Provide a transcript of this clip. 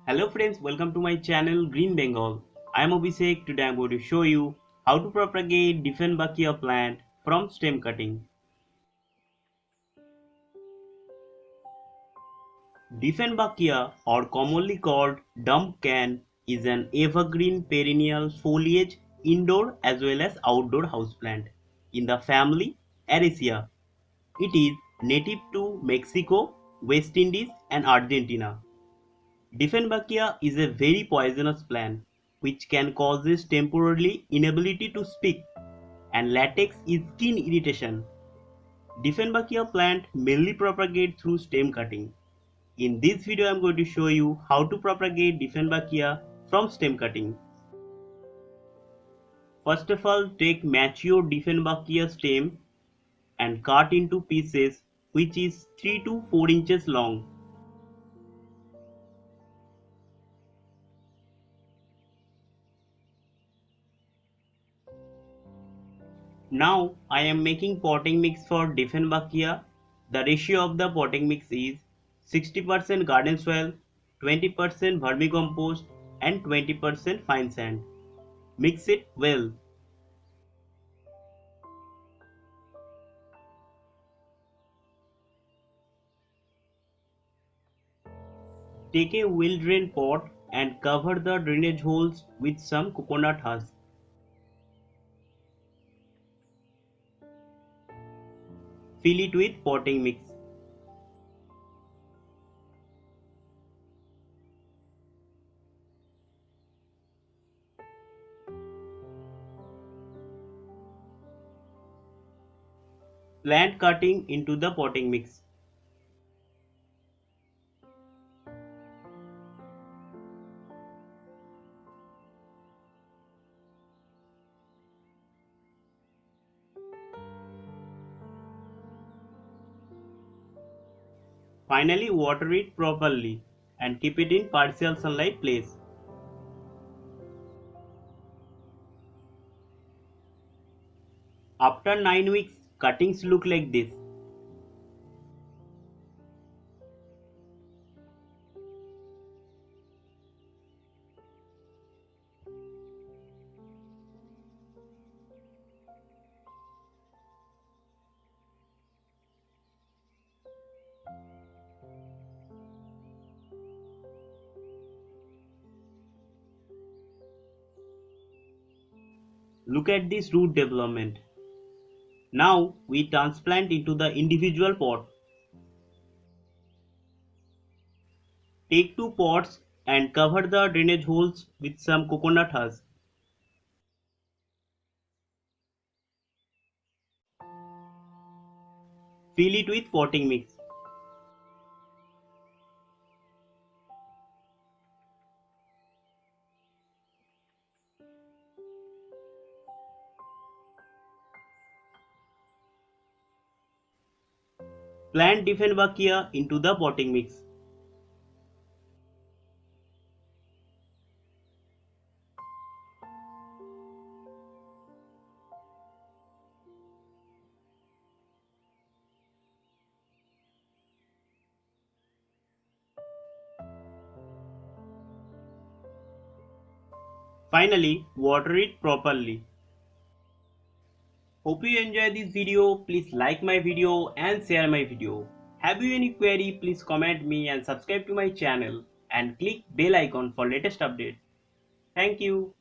Hello friends, welcome to my channel Green Bengal. I am Abhishek. Today I am going to show you how to propagate Dieffenbachia plant from stem cutting. Dieffenbachia, or commonly called dump can, is an evergreen perennial foliage indoor as well as outdoor houseplant in the family Araceae. It is native to Mexico, West Indies and Argentina. Dieffenbachia is a very poisonous plant which can cause temporarily inability to speak and latex is skin irritation. Dieffenbachia plant mainly propagate through stem cutting. In this video I am going to show you how to propagate Dieffenbachia from stem cutting. First of all, take mature Dieffenbachia stem and cut into pieces which is 3 to 4 inches long. Now I am making potting mix for Dieffenbachia. The ratio of the potting mix is 60% garden soil, 20% vermicompost and 20% fine sand. Mix it well. Take a well drained pot and cover the drainage holes with some coconut husk. Fill it with potting mix. Plant cutting into the potting mix. Finally, water it properly and keep it in partial sunlight place. After 9 weeks, cuttings look like this. Look at this root development. Now we transplant into the individual pot. Take two pots and cover the drainage holes with some coconut husk. Fill it with potting mix. Plant Dieffenbachia into the potting mix. Finally, water it properly. Hope you enjoy this video. Please like my video and share my video. Have you any query? Please comment me and subscribe to my channel and click bell icon for latest update. Thank you.